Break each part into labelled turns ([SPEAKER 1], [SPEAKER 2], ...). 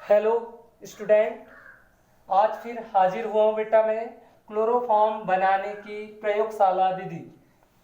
[SPEAKER 1] Hello student, आज फिर हाजिर हुआ हूँ बेटा मैं क्लोरोफॉर्म बनाने की प्रयोगशाला विधि,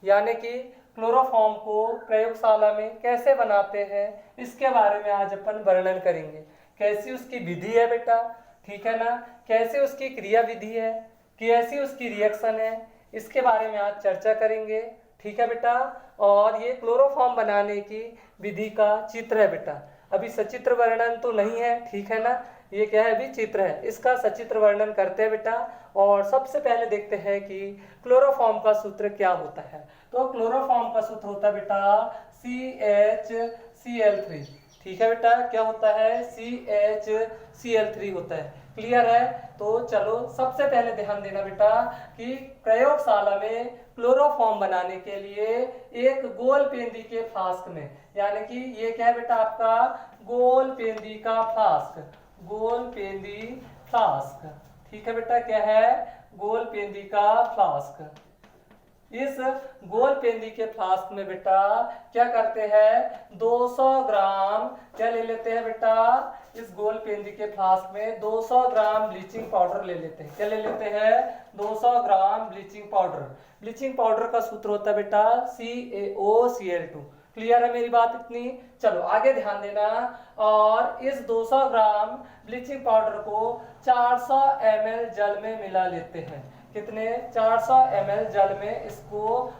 [SPEAKER 1] यानी कि क्लोरोफॉर्म को प्रयोगशाला में कैसे बनाते हैं इसके बारे में आज अपन वर्णन करेंगे। कैसी उसकी विधि है बेटा, ठीक है ना, कैसे उसकी क्रिया विधि है, कैसी उसकी रिएक्शन है, इसके बारे में आज चर्चा करेंगे। ठीक है बेटा, और ये क्लोरोफॉर्म बनाने की विधि का चित्र है बेटा। अभी सचित्र वर्णन तो नहीं है, ठीक है ना, ये क्या है, अभी चित्र है। इसका सचित्र वर्णन करते हैं बेटा। और सबसे पहले देखते हैं कि क्लोरोफॉर्म का सूत्र क्या होता है। तो क्लोरोफॉर्म का सूत्र होता है बेटा CHCl3। ठीक है बेटा, क्या होता है, CHCl3 होता है। क्लियर है? तो चलो सबसे पहले ध्यान देना बेटा कि प्रयोगशाला में क्लोरोफॉर्म बनाने के लिए एक गोल पेंदी के फ्लास्क में, यानी कि ये क्या है बेटा, आपका गोल पेंदी का फ्लास्क, गोल पेंदी फ्लास्क। ठीक है बेटा, क्या है, गोल पेंदी का फ्लास्क। इस गोल पेंदी के फ्लास्क में बेटा क्या करते हैं, 200 ग्राम क्या ले लेते हैं बेटा, इस गोल पेंदी के फ्लास्क में 200 ग्राम ब्लीचिंग पाउडर ले लेते हैं। क्या ले लेते हैं, 200 ग्राम ब्लीचिंग पाउडर। ब्लीचिंग पाउडर का सूत्र होता है बेटा CaOCl2। क्लियर है मेरी बात इतनी? चलो आगे ध्यान देना। और इस 200 ग्राम ब्लीचिंग पाउडर को 400 ml जल में मिला लेते हैं। कितने, 400 ml जल में इसको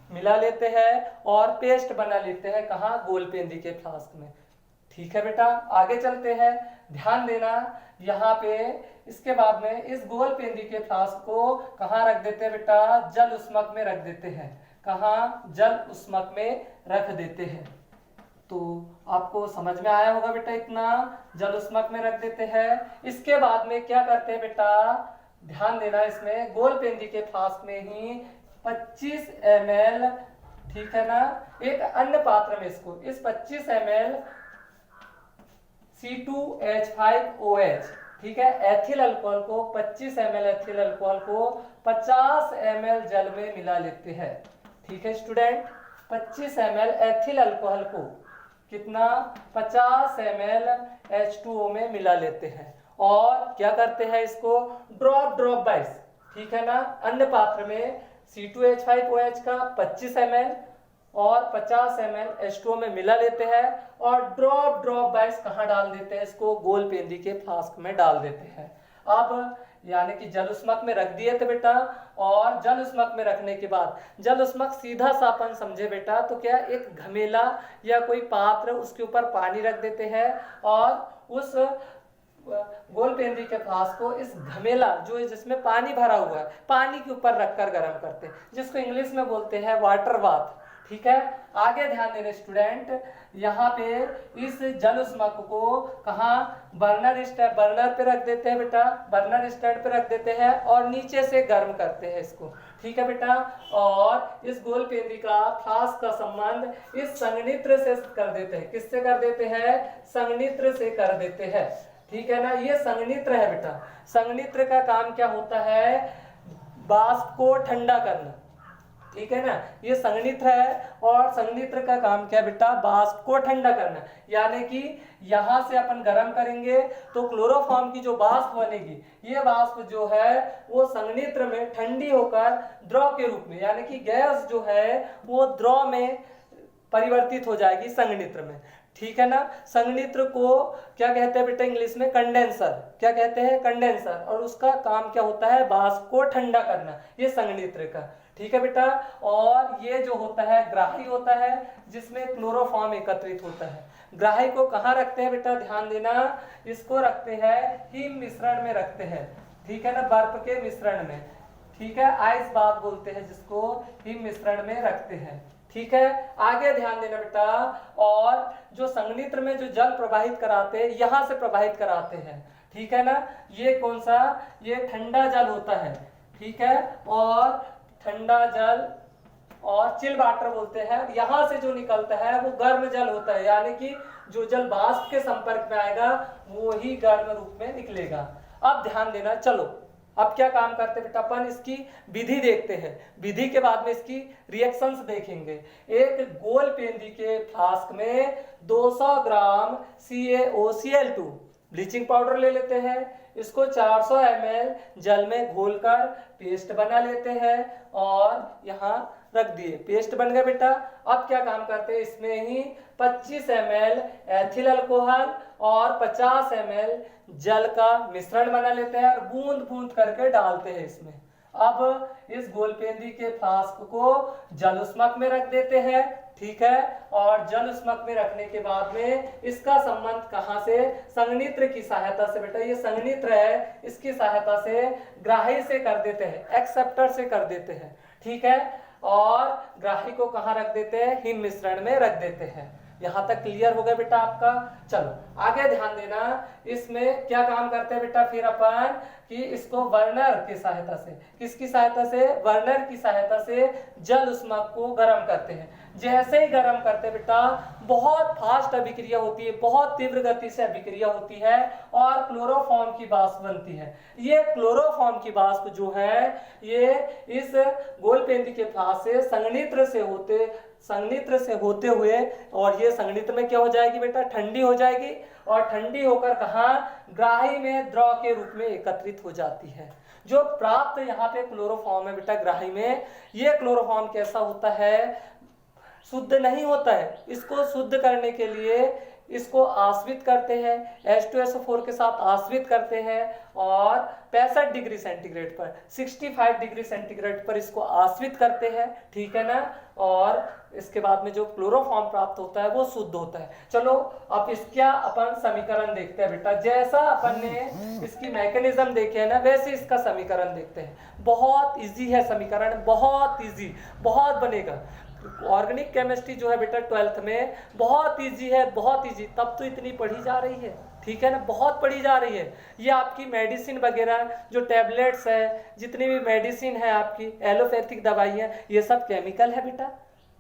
[SPEAKER 1] मिला लेते हैं और पेस्ट बना लेते हैं। कहाँ, गोल पेंदी के फ्लास्क में। ठीक है बेटा, आगे चलते हैं। ध्यान देना यहाँ पे, इसके बाद में इस गोल पेंदी के फ्लास्क को कहाँ रख देते हैं बेटा, जल उष्मक में रख देते हैं। कहाँ, जल उष्मक में रख देते हैं। तो आपको समझ में आया होगा बेटा इतना, जल उष्मक में रख देते हैं। इसके बाद में क्या करते हैं बेटा, ध्यान देना, इसमें गोल पेंदी के फ्लास्क में ही 25 ml, ठीक है ना, एक अन्य पात्र में इसको, इस 25 ml C2H5OH, ठीक है, एथिल अल्कोहल को, 25 ml एथिल अल्कोहल को 50 ml जल में मिला लेते हैं। ठीक है स्टूडेंट, 25 ml एथिल अल्कोहल को कितना, 50 ml H2O में मिला लेते हैं। और क्या करते हैं, इसको ड्रॉप ड्रॉप वाइज, ठीक है ना, अन्य पात्र में C2H5OH का 25 ml और 50 ml H2O में मिला लेते हैं और ड्रॉप ड्रॉप वाइज कहाँ डाल देते हैं, इसको गोल पेंदी के फ्लास्क में डाल देते हैं। अब यानी कि जल उष्मक में रख दिए थे बेटा, और जल उष्मक में रखने के बाद, जल उष्मक सीधा सा अपन समझे बेटा तो क्या, एक घमेला या कोई पात्र, उसके ऊपर पानी रख देते हैं और उस गोल पेंदी के फ्लास्क को इस घमेला जो है जिसमें पानी भरा हुआ है, पानी के ऊपर रखकर गर्म करते हैं, जिसको इंग्लिश में बोलते हैं वाटर बाथ। ठीक है, आगे ध्यान देना स्टूडेंट, यहाँ पे इस जल उष्मक को कहाँ, बर्नर पे रख देते हैं बेटा, बर्नर स्टैंड पे रख देते हैं और नीचे से गर्म करते हैं इसको। ठीक है बेटा, और इस गोल पेंदी का फ्लास्क का संबंध इस संघनित्र से कर देते हैं। किससे कर देते हैं, संघनित्र से कर देते हैं। ठीक है ना, ये संघनित्र है बेटा। संघनित्र का काम क्या होता है, वाष्प को ठंडा करना। ठीक है ना, ये संघनित्र है और संघनित्र का काम क्या है बेटा, वाष्प को ठंडा करना। यानी कि यहां से अपन गर्म करेंगे तो क्लोरोफॉर्म की जो वाष्प बनेगी, ये वाष्प जो है वो संघनित्र में ठंडी होकर द्रव के रूप में, यानी कि गैस जो है वो द्रव में परिवर्तित हो जाएगी संघनित्र में। ठीक है ना, संघनित्र को क्या कहते हैं बेटा, इंग्लिश में कंडेंसर। क्या कहते हैं, कंडेंसर। और उसका काम क्या होता है, वाष्प को ठंडा करना, ये संघनित्र का। ठीक है बेटा, और ये जो होता है ग्राही होता है, जिसमें क्लोरोफॉर्म एकत्रित होता है। ग्राही को कहाँ रखते हैं बेटा, ध्यान देना, इसको रखते हैं हिम मिश्रण में रखते हैं। ठीक है ना, बर्फ के मिश्रण में। ठीक है, आइस बात बोलते हैं जिसको, हिम मिश्रण में रखते हैं। ठीक है, आगे ध्यान देना बेटा, और जो संघनित्र में जो जल प्रवाहित कराते हैं, यहां से प्रवाहित कराते हैं। ठीक है ना, ये कौन सा, ये ठंडा जल होता है। ठीक है, और ठंडा जल और चिल वाटर बोलते हैं। यहां से जो निकलता है वो गर्म जल होता है, यानी कि जो जल वाष्प के संपर्क में आएगा वो ही गर्म रूप में निकलेगा। अब ध्यान देना, चलो अब क्या काम करते बेटा, अपन इसकी विधि देखते हैं। विधि के बाद में इसकी रिएक्शंस देखेंगे। एक गोल पेंदी के फ्लास्क में 200 ग्राम CaOCl2, ब्लीचिंग पाउडर ले लेते हैं, इसको 400 ml जल में घोलकर पेस्ट बना लेते हैं और यहाँ रख दिए, पेस्ट बन गया बेटा। अब क्या काम करते हैं, इसमें ही 25 ml एथिल अल्कोहल और 50 ml जल का मिश्रण बना लेते हैं और बूंद बूंद करके डालते हैं इसमें। अब इस गोलपेंदी के फ्लास्क को जल उष्मक में रख देते हैं, ठीक है। और जल उष्मक में रखने के बाद में इसका संबंध कहाँ से, संघनित्र की सहायता से बेटा, ये संघनित्र है, इसकी सहायता से ग्राही से कर देते हैं, एक्सेप्टर से कर देते हैं, ठीक है। और ग्राही को कहाँ रख देते हैं, हिम मिश्रण में रख देते हैं। यहाँ तक क्लियर हो गया बेटा आपका। चलो आगे ध्यान देना, इसमें क्या काम करते हैं बेटा फिर अपन कि इसको बर्नर की सहायता से, किसकी सहायता से, बर्नर की सहायता से जल उष्मक को गर्म करते हैं। जैसे ही गर्म करते हैं बेटा बहुत फास्ट अभिक्रिया होती है, बहुत तीव्र गति से अभिक्रिया होती है और क्लोरोफॉर्म की वाष्प बनती है। ये क्लोरोफॉर्म की वाष्प जो है ये इस गोलपेंदी के फ्लास्क से संघनित्र से होते हुए और ये संघनित्र में क्या हो जाएगी बेटा, ठंडी हो जाएगी और ठंडी होकर कहाँ, ग्राही में द्रव के रूप में एकत्रित हो जाती है। जो प्राप्त यहाँ पे क्लोरोफॉर्म है बेटा ग्राही में, ये क्लोरोफॉर्म कैसा होता है, शुद्ध नहीं होता है। इसको शुद्ध करने के लिए इसको आश्रित करते हैं, H2SO4 के साथ आश्रित करते हैं और 65 डिग्री सेंटीग्रेड पर, 65 डिग्री सेंटीग्रेड पर इसको आश्रित करते हैं, ठीक है ना। और इसके बाद में जो क्लोरोफॉर्म प्राप्त होता है वो शुद्ध होता है। चलो अब इसका अपन समीकरण देखते हैं बेटा, जैसा अपन ने इसकी मैकेनिज्म देखे है ना वैसे इसका समीकरण देखते हैं। बहुत इजी है समीकरण, बहुत इजी, बहुत बनेगा। ऑर्गेनिक केमिस्ट्री जो है बेटा 12th में बहुत इजी है, बहुत इजी, तब तो इतनी पढ़ी जा रही है, ठीक है ना, बहुत पढ़ी जा रही है। ये आपकी मेडिसिन वगैरह जो टैबलेट्स है, जितनी भी मेडिसिन है आपकी एलोपैथिक दवाइयाँ, ये सब केमिकल है बेटा,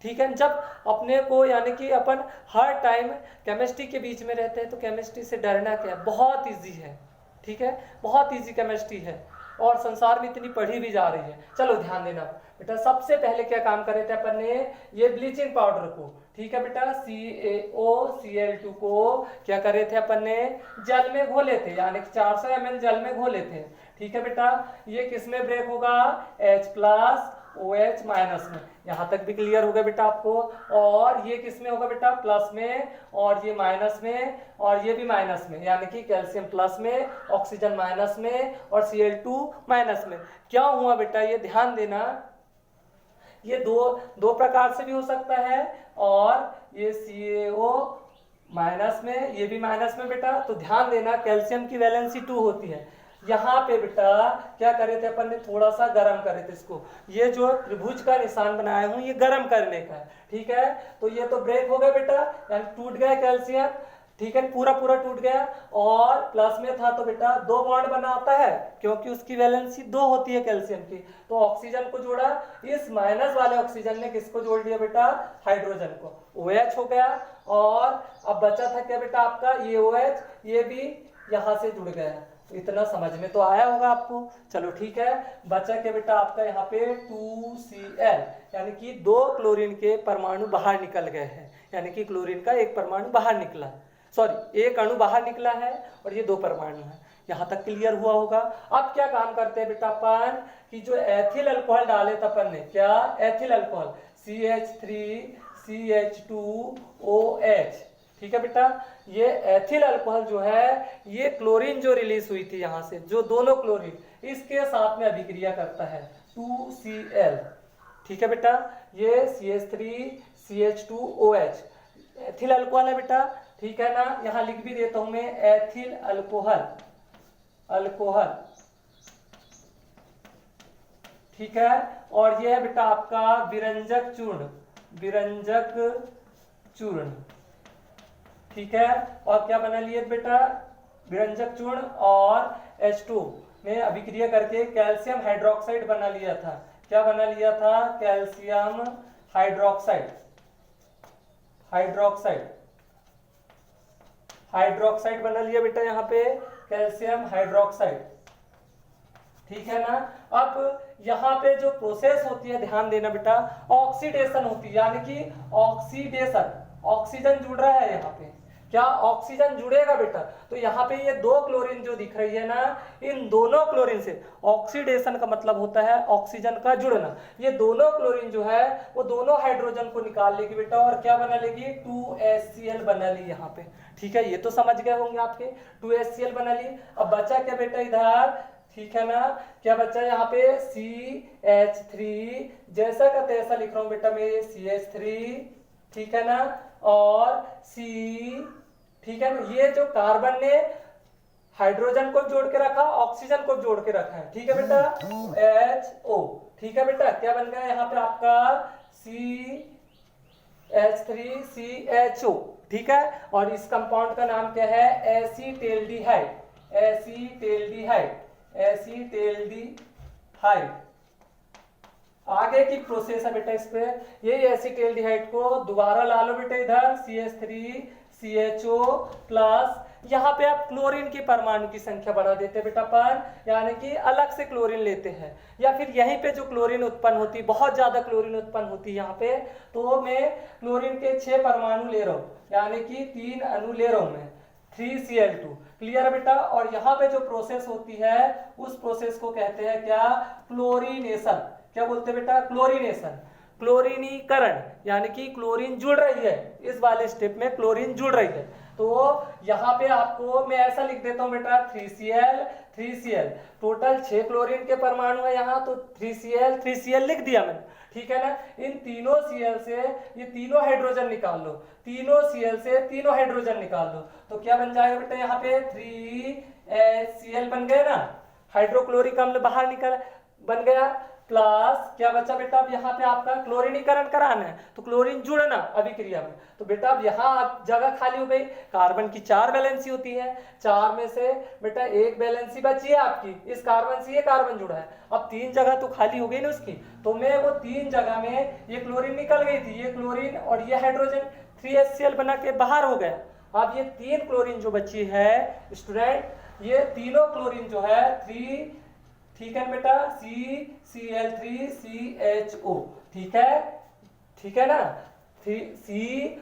[SPEAKER 1] ठीक है। जब अपने को यानी कि अपन हर टाइम केमिस्ट्री के बीच में रहते हैं तो केमिस्ट्री से डरना क्या है, बहुत इजी है, ठीक है, बहुत इजी केमिस्ट्री है और संसार में इतनी पढ़ी भी जा रही है। चलो ध्यान देना बेटा, सबसे पहले क्या काम कर रहे थे अपन ने, ये ब्लीचिंग पाउडर को, ठीक है बेटा, CaOCl2 को क्या कर रहे थे अपन ने, जल में घोले थे, यानी कि 400 ml जल में घोले थे, ठीक है बेटा। ये किस में ब्रेक होगा, H+ OH- में। यहाँ तक भी क्लियर हो गया बेटा आपको। और ये किस में होगा बेटा, प्लस में, और ये माइनस में, और ये भी माइनस में, यानी कि कैल्शियम प्लस में, ऑक्सीजन माइनस में और Cl2 माइनस में। क्या हुआ बेटा, ये ध्यान देना, ये दो प्रकार से भी हो सकता है और ये CaO माइनस में, ये भी माइनस में बेटा। तो ध्यान देना कैल्शियम की वैलेंसी 2 होती है। यहाँ पे बेटा क्या करे थे अपन ने, थोड़ा सा गर्म करे थे इसको, ये जो त्रिभुज का निशान बनाया हूँ ये गर्म करने का है, ठीक है। तो ये तो ब्रेक हो गया बेटा, यानी टूट गया कैल्शियम, ठीक है, पूरा पूरा टूट गया। और प्लस में था तो बेटा 2 बॉन्ड बनाता है क्योंकि उसकी वैलेंसी 2 होती है कैल्शियम की। तो ऑक्सीजन को जोड़ा, इस माइनस वाले ऑक्सीजन ने किसको जोड़ दिया बेटा, हाइड्रोजन को, OH हो गया। और अब बचा था क्या बेटा आपका, ये OH, ये भी यहाँ से जुड़ गया। इतना समझ में तो आया होगा आपको। चलो ठीक है, बचा के बेटा आपका यहाँ पे 2Cl, यानी कि 2 क्लोरीन के परमाणु बाहर निकल गए हैं, यानी कि क्लोरीन का एक परमाणु बाहर निकला, सॉरी एक अणु बाहर निकला है और ये 2 परमाणु है। यहाँ तक क्लियर हुआ होगा। अब क्या काम करते हैं बेटा अपन, कि जो एथिल अल्कोहल डाले थे अपन ने, क्या एथिल अल्कोहल CH3CH2OH, ठीक है बेटा। ये एथिल अल्कोहल जो है ये क्लोरीन जो रिलीज हुई थी यहाँ से, जो दोनों क्लोरीन इसके साथ में अभिक्रिया करता है 2Cl, ठीक है बेटा। ये CH3CH2OH एथिल अल्कोहल है बेटा, ठीक है ना। यहाँ लिख भी देता हूं मैं, एथिल अल्कोहल, ठीक है। और ये है बेटा आपका विरंजक चूर्ण, ठीक है। और क्या बना लिए बेटा, विरंजक चूर्ण और H2 में अभिक्रिया करके कैल्शियम हाइड्रोक्साइड बना लिया था। क्या बना लिया था, कैल्शियम हाइड्रोक्साइड बना लिया बेटा यहाँ पे, कैल्शियम हाइड्रोक्साइड, ठीक है ना। अब यहाँ पे जो प्रोसेस होती है ध्यान देना बेटा, ऑक्सीडेशन होती है, यानी कि ऑक्सीडेशन, ऑक्सीजन जुड़ रहा है यहाँ पे, क्या ऑक्सीजन जुड़ेगा बेटा। तो यहाँ पे ये दो क्लोरीन जो दिख रही है ना, इन दोनों क्लोरीन से, ऑक्सीडेशन का मतलब होता है ऑक्सीजन का जुड़ना, ये दोनों क्लोरीन जो है वो दोनों हाइड्रोजन को निकाल लेगी बेटा और क्या बना लेगी, 2HCl बना ली यहाँ पे। ठीक है, ये तो समझ गए होंगे आपके, 2HCl बना ली। अब बचा क्या बेटा इधर, ठीक है ना, क्या बचा यहाँ पे CH3, जैसा का तैसा लिख रहा हूँ बेटा मैं CH3, ठीक है ना, और C, ठीक है ना, ये जो कार्बन ने हाइड्रोजन को जोड़ के रखा, ऑक्सीजन को जोड़ के रखा है, ठीक है बेटा, HO, ठीक है बेटा, क्या बन गया यहाँ पे आपका CH3CHO, ठीक है। और इस कंपाउंड का नाम क्या है, एसीटेल्डिहाइड, एसीटेल्डिहाइड, एसीटेल्डिहाइड। आगे की प्रोसेस है बेटा इस पे, ये एसीटेल्डिहाइड को दोबारा ला लो बेटा इधर, CH3CHO प्लस, यहाँ पे आप क्लोरीन की परमाणु की संख्या बढ़ा देते हैं बेटा पर, यानी कि अलग से क्लोरीन लेते हैं, या फिर यहीं पे जो क्लोरीन उत्पन्न होती, बहुत ज्यादा क्लोरीन उत्पन्न होती है यहाँ पे, तो मैं क्लोरीन के 6 परमाणु ले रहा हूँ, यानी कि 3 अणु ले रहा हूँ मैं, 3Cl2, क्लियर है बेटा। और यहाँ पे जो प्रोसेस होती है उस प्रोसेस को कहते हैं क्या, क्लोरीनेशन। क्या बोलते हैं बेटा, क्लोरीनेशन, क्लोरीनीकरण, यानी कि क्लोरीन जुड़ रही है, इस वाले स्टेप में क्लोरीन जुड़ रही है। तो यहाँ पे आपको मैं ऐसा लिख देता हूँ बेटा, 3Cl, टोटल 6 क्लोरीन के परमाणु है यहाँ, तो 3Cl लिख दिया मैंने, ठीक है ना। इन तीनों Cl से ये तीनों हाइड्रोजन निकाल लो, तीनों Cl से तीनों हाइड्रोजन निकाल लो, तो क्या बन जाएगा बेटा यहाँ पे 3HCl बन गए ना, हाइड्रोक्लोरिक अम्ल बाहर निकल बन गया, प्लस क्या बचा बेटा, अब यहाँ पे आपका क्लोरीनीकरण कराना है, तो क्लोरीन जुड़ना अभिक्रिया में, तो बेटा अब यहाँ जगह खाली हो गई। कार्बन की 4 वैलेंसी होती है, 4 में से बेटा 1 वैलेंसी बची है आपकी, इस कार्बन से ये कार्बन जुड़ा है, अब 3 जगह तो खाली हो गई ना उसकी, तो मैं वो 3 जगह में ये क्लोरीन निकल गई थी, ये क्लोरीन और ये हाइड्रोजन 3HCl बना के बाहर हो गया। अब ये 3 क्लोरीन जो बची है स्टूडेंट, ये तीनों क्लोरीन जो है 3, ठीक है बेटा, CCl3CHO, ठीक है ना, C,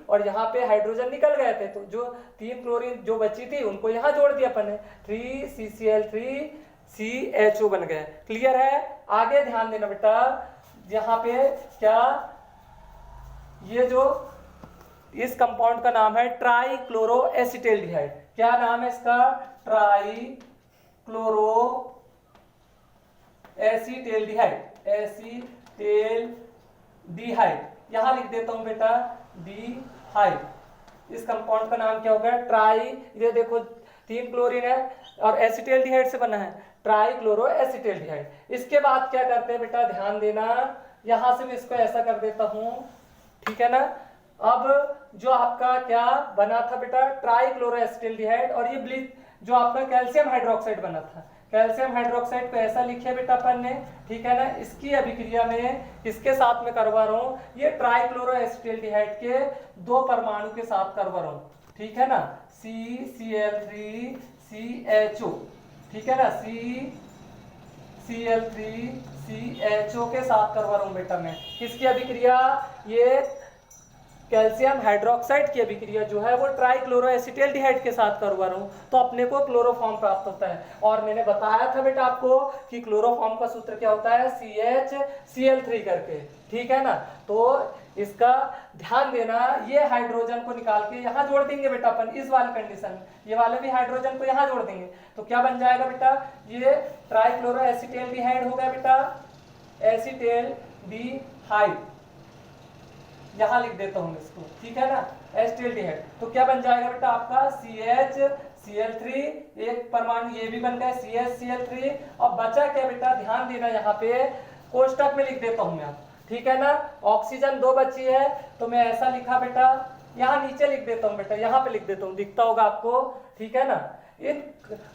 [SPEAKER 1] और यहाँ पे हाइड्रोजन निकल गए थे, तो जो 3 क्लोरीन जो बची थी उनको यहाँ जोड़ दिया अपन ने, 3CCl3CHO बन गए। क्लियर है, आगे ध्यान देना बेटा, यहाँ पे क्या, ये जो इस कंपाउंड का नाम है ट्राइक्लोरोएसिटेल्डिहाइड, क्या नाम है इसका, ट्राइक्लोरो एसीटेल्डिहाइड, एसीटेल्डिहाइड, यहां लिख देता हूं बेटा डिहाइड। इस कंपाउंड का नाम क्या होगा, ट्राई, ये देखो 3 क्लोरीन है और एसीटेल्डिहाइड से बना है, ट्राइक्लोरोएसिटेल्डिहाइड। इसके बाद क्या करते हैं बेटा, ध्यान देना, यहां से मैं इसको ऐसा कर देता हूं, ठीक है ना। अब जो आपका क्या बना था बेटा, ट्राइक्लोरोएसिटेल्डिहाइड, और ये ब्लीच जो आपका कैल्शियम हाइड्रोक्साइड बना था, कैल्शियम हाइड्रोक्साइड को ऐसा लिखे बेटा अपन ने, ठीक है ना। इसकी अभिक्रिया में किसके साथ में करवा रहा हूं, ये ट्राइक्लोरोएसिटेल्डिहाइड के 2 परमाणु के साथ करवा रहा हूं, ठीक है ना, CCl3CHO, ठीक है ना, CCl3CHO के साथ करवा रहा हूं बेटा मैं। किसकी अभिक्रिया, ये कैल्शियम हाइड्रोक्साइड की अभिक्रिया जो है वो ट्राइक्लोरोएसिटेल्डिहाइड के साथ करवा रहा हूं, तो अपने को क्लोरोफॉर्म प्राप्त होता है। और मैंने बताया था बेटा आपको कि क्लोरोफॉर्म का सूत्र क्या होता है, CHCl3 करके, ठीक है ना। तो इसका ध्यान देना, ये हाइड्रोजन को निकाल के यहाँ जोड़ देंगे बेटा अपन, इस वाले कंडीशन, ये वाले भी हाइड्रोजन को यहाँ जोड़ देंगे, तो क्या बन जाएगा बेटा, ये ट्राइक्लोरोएसिटेल्डिहाइड हो गया बेटा, एसिटेल्डिहाइड, यहां लिख देता हूं इसको, ठीक है ना, एसिटेल्डिहाइड। तो क्या बन जाएगा बेटा आपका CHCl3, एक परमाणु ये भी बन गया CHCl3, और बचा क्या बेटा, ध्यान देना, यहाँ पे कोष्टक में लिख देता हूं मैं, ठीक है ना। ऑक्सीजन 2 बची है, तो मैं ऐसा लिखा बेटा, यहाँ नीचे लिख देता हूं बेटा, यहाँ पे लिख देता हूं, दिखता होगा आपको, ठीक है ना। इन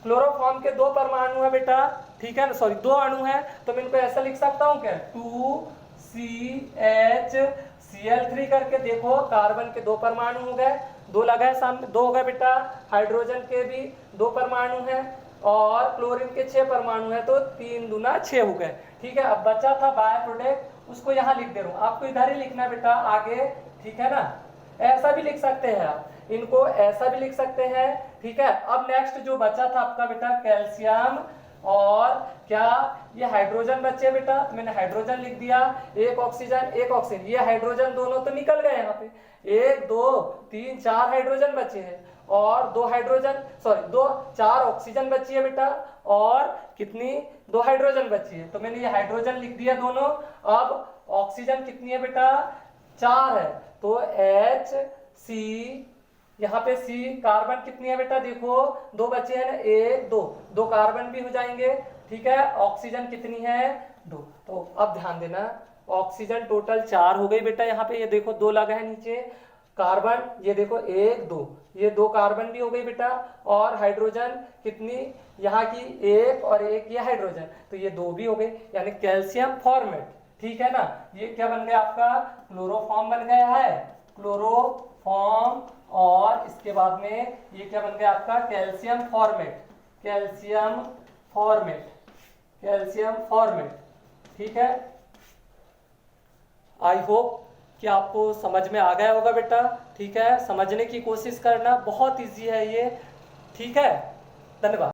[SPEAKER 1] क्लोरोफॉर्म के 2 परमाणु है बेटा, ठीक है ना, सॉरी 2 अणु है, तो मैं इनको ऐसा लिख सकता हूं क्या, 2CHCl3 करके, देखो कार्बन के 2 परमाणु हो गए, 2 लगा है सामने, 2 हो गए बेटा, हाइड्रोजन के भी 2 परमाणु हैं, और क्लोरीन के 6 परमाणु है, तो 3 दूना 6 हो गए, ठीक है। अब बचा था बाय प्रोडक्ट, उसको यहाँ लिख दे रहा हूँ, आपको इधर ही लिखना है बेटा आगे, ठीक है ना। ऐसा भी लिख सकते हैं आप, इनको ऐसा भी लिख सकते हैं, ठीक है। अब नेक्स्ट जो बचा था आपका बेटा कैल्शियम और क्या ये हाइड्रोजन बचे बेटा, तो मैंने हाइड्रोजन लिख दिया, एक ऑक्सीजन एक ऑक्सीजन, ये हाइड्रोजन दोनों तो निकल गए यहाँ पे, 1 2 3 4 हाइड्रोजन बचे हैं और 2 हाइड्रोजन सॉरी 4 ऑक्सीजन बची है बेटा और कितनी 2 हाइड्रोजन बची है, तो मैंने ये हाइड्रोजन लिख दिया दोनों। अब ऑक्सीजन कितनी है बेटा 4 है, तो Hc, यहाँ पे C, कार्बन कितनी है बेटा देखो 2 बचे हैं ना, 1 2, 2 कार्बन भी हो जाएंगे, ठीक है। ऑक्सीजन कितनी है 2, तो अब ध्यान देना ऑक्सीजन टोटल 4 हो गई बेटा, यहाँ पे ये देखो 2 लगा है नीचे, कार्बन ये देखो 1 2, ये 2 कार्बन भी हो गई बेटा और हाइड्रोजन कितनी यहाँ की 1 और 1 ये हाइड्रोजन, तो ये 2 भी हो गए, यानी कैल्शियम फॉर्मेट, ठीक है ना। ये क्या बन गया आपका क्लोरोफॉर्म बन गया है, क्लोरोफॉर्म, और इसके बाद में ये क्या बन गया आपका calcium formate, calcium formate, calcium formate, ठीक है। आई होप कि आपको समझ में आ गया होगा बेटा, ठीक है। समझने की कोशिश करना, बहुत इजी है ये, ठीक है। धन्यवाद।